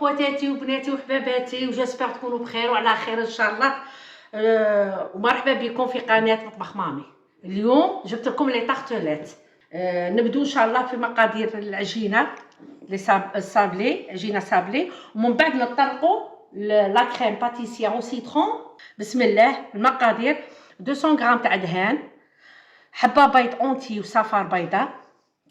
خواتاتي وبناتي وحباباتي، وجاسبر تكونوا بخير وعلى خير ان شاء الله. ومرحبا بكم في قناه مطبخ مامي. اليوم جبت لكم لي طارتلات. نبدو ان شاء الله في مقادير العجينه السابلي، عجينه سابلي، ومن بعد نطرقوا لا كريم باتيسيا او سيترون. بسم الله. المقادير: 200 غرام تاع دهان، حبه بيض اونتي وصفار بيضاء،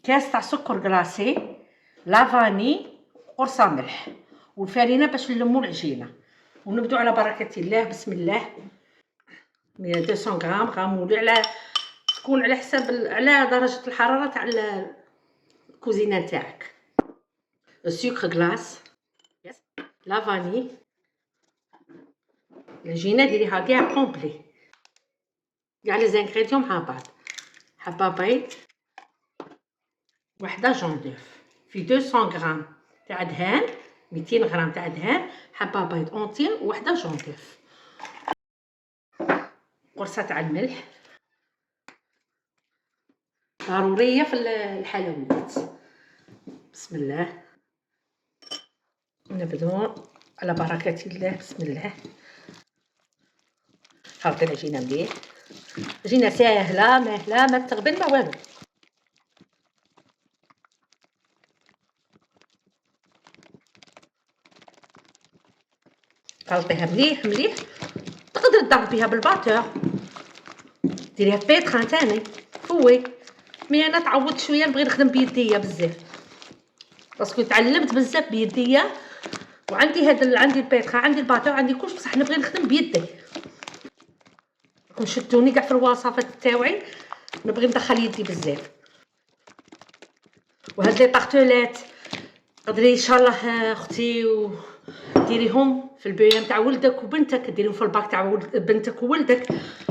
كاس تاع سكر كلاصي، لافاني، قرصه ملح، والفرينه باش نلمو العجينه. ونبدو على بركه الله. بسم الله. 200 غرام غامولي على تكون على حساب على درجه الحراره تاع الكوزينه نتاعك. السكر كلاص، لافاني. العجينه ديريها كاع كومبلي، كاع لي زانغريديون مع بعض. حبه بيض، وحده جوندوف. في 200 غرام تاع دهان، 200 غرام تاع دهان، حبه بيض اونتي وحده جوندوف، قرصه تاع الملح ضروريه في الحلويات. بسم الله. نبدو على بركه الله. بسم الله. خلطي العجينه مليح، عجينه ساهله ماهله، ما تغبن ما والو. خلطيها مليح مليح. تقدر تضربيها بالباتور، ديريها بيتخان تاني فوي. مي انا تعودت شويه، نبغي نخدم بيديا بزاف باسكو تعلمت بزاف بيديا، وعندي عندي البيتخان، عندي الباتور، عندي كلش، بصح نبغي نخدم بيدي. راكم شفتوني كاع في الوصفات تاوعي، نبغي ندخل يدي بزاف. وهاد لي طارتولات قدري ان شاء الله اختي ديريهم في البيان تاع ولدك وبنتك، ديريهم في الباك تاع بنتك وولدك،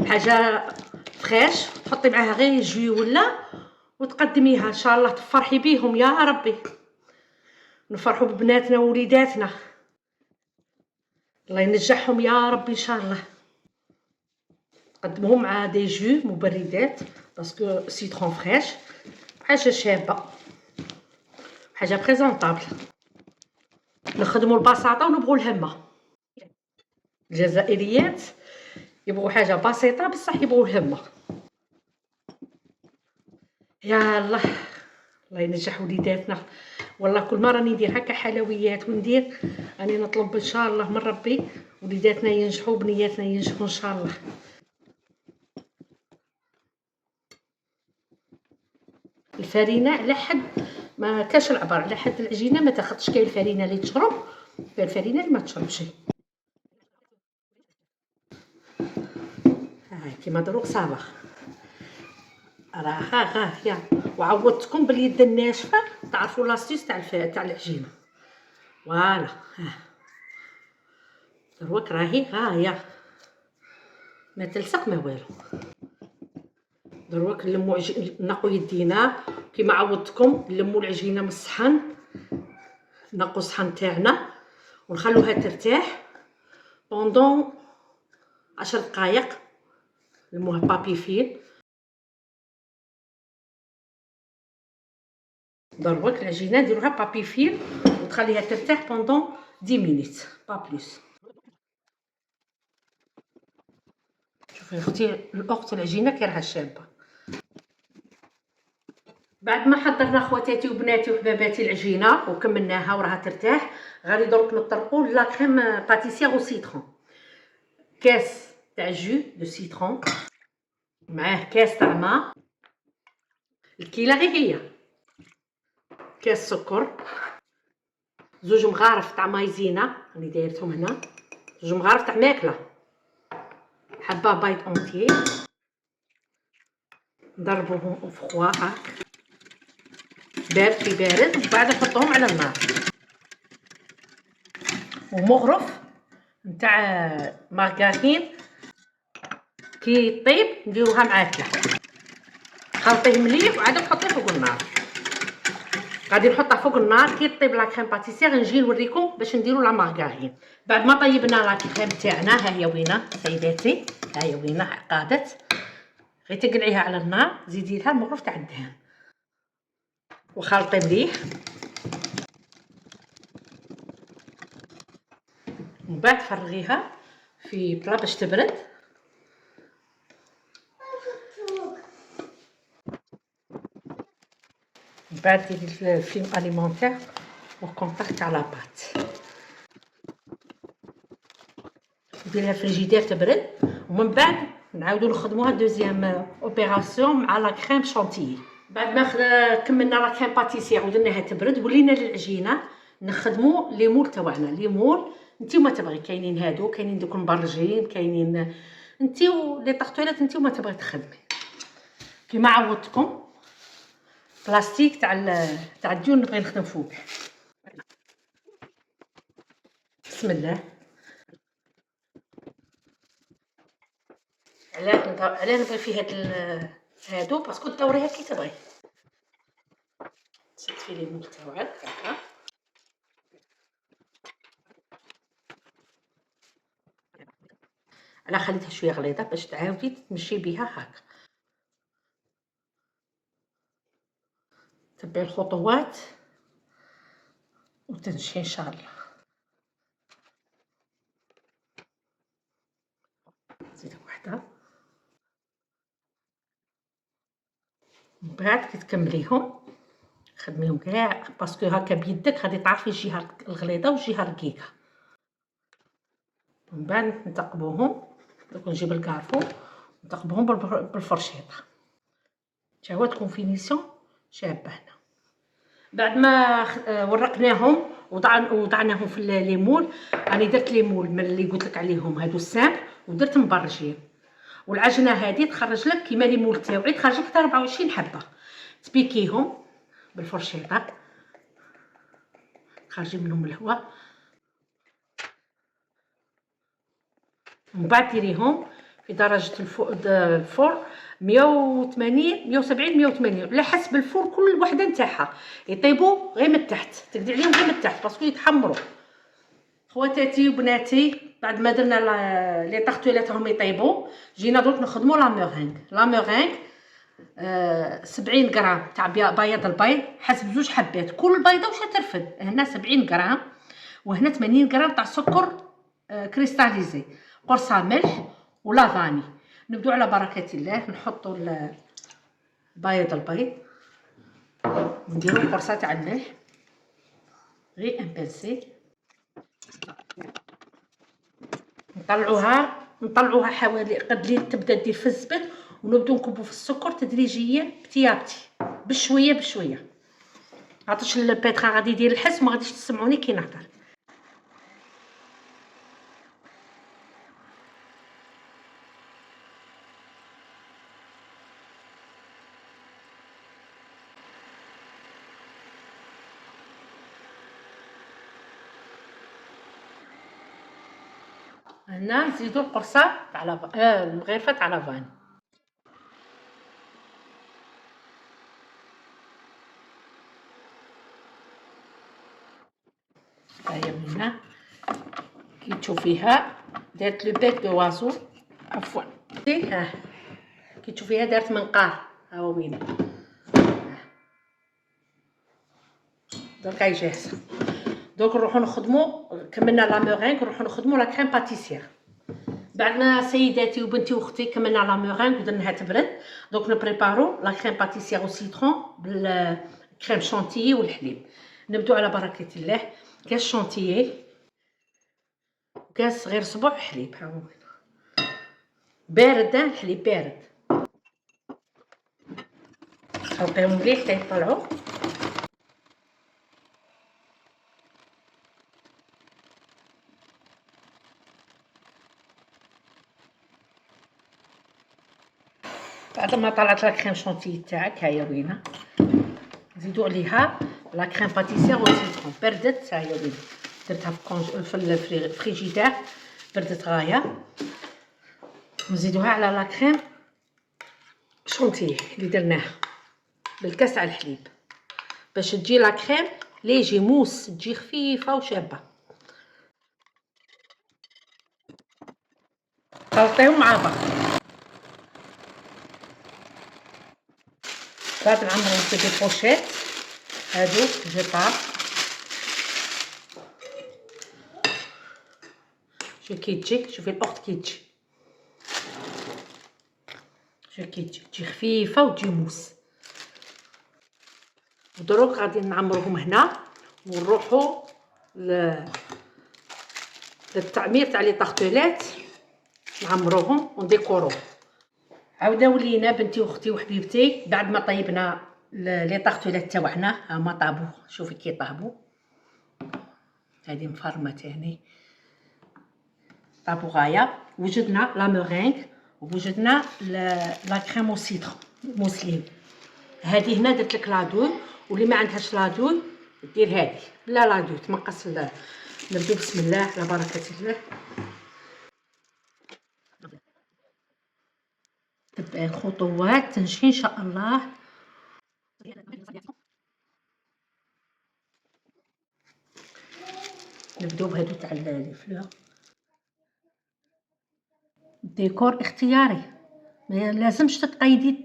حاجه فريش، تحطي معاها غير جوي ولا، وتقدميها ان شاء الله تفرحي بيهم يا ربي. نفرحوا ببناتنا ووليداتنا، الله ينجحهم يا ربي ان شاء الله. تقدموهم مع دي جو مبردات باسكو سيترون فريش، حاجه شابه، حاجه بريزونطابل. نخدموا البساطه ونبغوا الهمه. الجزائريات يبغوا حاجه بسيطه بصح يبغوا الهمه. يا الله، الله ينجح وليداتنا. والله كل مره راني ندير هكا حلويات وندير، راني نطلب ان شاء الله من ربي وليداتنا ينجحوا، بنياتنا ينجحوا ان شاء الله. الفرينه على حد ما كاش العبار، على حد العجينه ما تاخذش. كاين الفرينه اللي تشرب، كاين الفرينه اللي ما تشربش. ها كيما دروك صافا راه ها يا. وعودتكم باليد الناشفه تعرفوا لاستيس تاع العجينه. فوالا ها دروك راهي يا ما تلصق ما والو. دروك نلمو نقوا يدينا كيما عودتكم، نلمو العجينه من الصحن، نقوا الصحن تاعنا ونخلوها ترتاح بوندون 10 دقائق. نلموها بابي فيل. دروك العجينه نديروها بابي فيل وتخليها ترتاح بوندون 10 مينيت با بلوس. شوفي اختي الاخت، العجينه كي راها شابه. بعد ما حضرنا خواتاتي وبناتي وحباباتي العجينه وكملناها وراها ترتاح، غادي درك نطرقوا لا كريم باتيسير او سيترون. كاس تاع جو دو سيترون، معاه كاس تاع ما، الكيله غير هي، كاس سكر، زوج مغارف تاع مايزينا راني دايرتهم هنا، زوج مغارف تاع ماكله، حبه بيض اونتيي، نضربوهم فخوا هاك بارد في بارد، ومن بعد نحطوهم على النار. ومغرف نتاع مارغرين كي طيب نديروها معاكله، خلطيه مليح وعاد نحطيه فوق النار. غادي نحطها فوق النار كي طيب لا كريم باتيسير، نجي نوريكم باش نديرو لا مارغرين. بعد ما طيبنا لا كريم تاعنا، ها هي وينه سيداتي، ها هي وينه عقادت، غير تقلعيها على النار، زيدي لها المغرف تاع الدهان وخلطي مليح. ومن بعد فرغيها في بلا باش تبرد. من بعد ديري الفيلم اليمونتير وكونتاكت تاع لاباط، ديريها في الفريجيدير تبرد. ومن بعد نعاودو نخدموها دوزيام اوبيراسيون مع لا كريم شونتيي. بعد ما كملنا لا كريم باتيسير ودرناها تبرد، ولينا للعجينه نخدمو لي مول تاعنا. لي مول نتيما تبغي، كاينين هادو، كاينين دوك مبرجين، كاينين انتي لي طارطولات نتيما تبغي تخدمي. كيما عودتكم بلاستيك تاع الديون نبغي نخدم فوق. بسم الله. علاه نبغي فيه هادو باسكو دوريها كي تبغي. صفي لي مول تاعك هكا، انا خليتها شويه غليظه باش تعاودي تمشي بها هكا. تبعي الخطوات وتنشي ان شاء الله. زيد وحده. من بعد كي تكمليهم خدميهم كاع باسكو هكا بيدك غادي تعرفي الجهه الغليظه والجهه الرقيقه. من بعد نثقبوهم، دوك نجيب الكارفو نثقبوهم بالفرشيطه. تا هو تكون فينيسيون شابه هنا. بعد ما ورقناهم وضعناهم في ليمول. راني درت ليمول من اللي قلت لك عليهم هادو السامبل، ودرت مبرجين. والعجينه هذه تخرج لك كيما ليمول تاوعي، تخرج لك 24 حبه. تبيكيهم بالفرشيطه، تخرجي منهم الهواء. من بعد ديريهم في درجه الفرن 180 170 180 على حسب الفرن كل وحده نتاعها. يطيبوا غير من تحت، تقدي عليهم غير من تحت باسكو يتحمروا. خواتاتي وبناتي بعد ما درنا لي طارطولات راهم يطيبوا، جينا درك نخدموا لا مورينغ. لا مورينغ 70 غرام تاع بياض البيض حسب 2 حبات، كل بيضه واش ترفد. هنا 70 غرام وهنا 80 غرام تاع سكر كريستاليزي، قرصه ملح ولا فاني. نبدو على بركه الله. نحطوا بياض البيض ونديروا قرصه تاع الملح غير امباسي. نطلعوها حوالي قد لي تبدا دير في الزبد، ونبدو نكبوا في السكر تدريجيا بتيابتي بشويه بشويه. عطش البيتخا غادي يدير الحس، ما غاديش تسمعوني كي نهضر. هنا نزيدو القرصه تاع المغرفه تاع لافاني. هاهي من هنا كي تشوفيها دارت لو بيك دو وازو، عفوا. ها كي تشوفيها دارت منقار، ها هو وين درك هاي جاهزه. دوك نروحو نخدمو، كملنا لا مورينغ نروحو نخدمو لا كريم باتيسير. بعد ما سيداتي وبنتي واختي كملنا لا مورينغ ودرناها تبرد، دوك نبريبارو لا كريم باتيسير او سيترون بالكريم شونتيي والحليب. نبدو على بركه الله. كاس شونتيي وكاس غير صبع حليب، ها هو بارد، الحليب بارد. خلطيهم مليح حتى يطلعوا. بعد ما طلعت لا كريم شونتيي تاعك هاهي وينه، نزيدو عليها لا كريم باتيسير و سيترون. بردت، هاهي وينه درتها في الفريجيدير بردت غايه. نزيدوها على لا كريم شونتيي اللي درناها بالكاس تاع الحليب باش تجي لا كريم ليجي موس، تجي خفيفه وشابه. خلطيهم مع بعض. بعد نعمرهم في دي بوشيت هادو جيبار. شوفي كي تجي، شوفي الاخت كي تجي، شوفي كي تجي، تجي خفيفه وتجي موس. ودروك غادي نعمروهم هنا ونروحو للتعمير تاع لي طارتولات، نعمروهم ونديكوروهم. عاوداو لينا بنتي واختي وحبيبتي بعد ما طيبنا لي طارتولات تاوعنا، هما طابو، شوفي كي طابو، هادي مفرمه تاني طابو غايه. وجدنا لا مورينغ ووجدنا لا كريم او سيترون موسلين. هادي هنا درت لك لادوي، واللي ما عندهاش لادوي دير هادي لا لادوي تمقص. نبدو بسم الله على بركه الله. تبعي الخطوات تنجحي ان شاء الله. نبداو بهادو تاع لي فلور. الديكور اختياري، ما لازمش تقيدي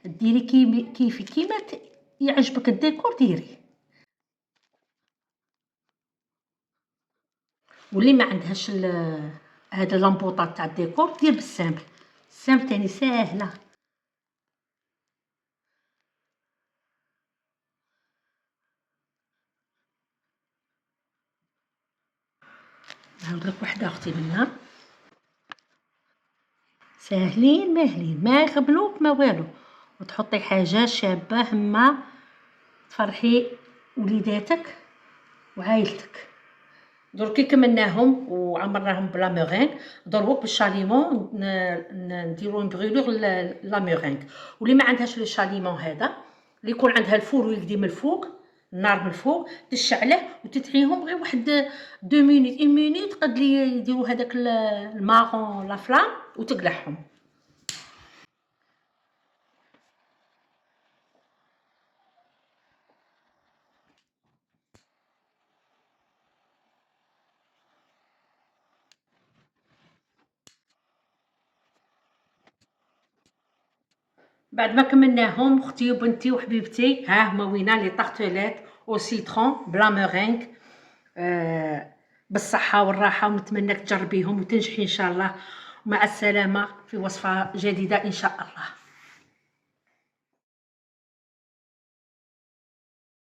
ديري كيفي كيما يعجبك الديكور ديري. واللي ما عندهاش هاد لامبوطات تاع الديكور دير بالسامبل، السامبل تاني ساهله. نعاود لك وحده اختي منها، ساهلين ماهلين، ما يغبنوك ما والو، وتحطي حاجه شابه هما تفرحي وليداتك وعائلتك. درك كي كملناهم وعمرناهم بلا مورينغ، دروك بالشاليمون نديرو نبغيلوغ لا مورينغ. واللي ما عندهاش لو شاليمون هذا، اللي يكون عندها الفور ويقدي من الفوق، النار من الفوق تشعله وتتعيهم غير واحد 2 مينوت 1 مينوت قد لي يديروا هذاك الماغون لا فلام وتقلعهم. بعد ما كملناهم اختي وبنتي وحبيبتي، ها هما وينا لي طارتولات او سيترون بلا مورينغ. بالصحة والراحة، ونتمنى تجربيهم وتنجحي إن شاء الله. ومع السلامة في وصفة جديدة إن شاء الله.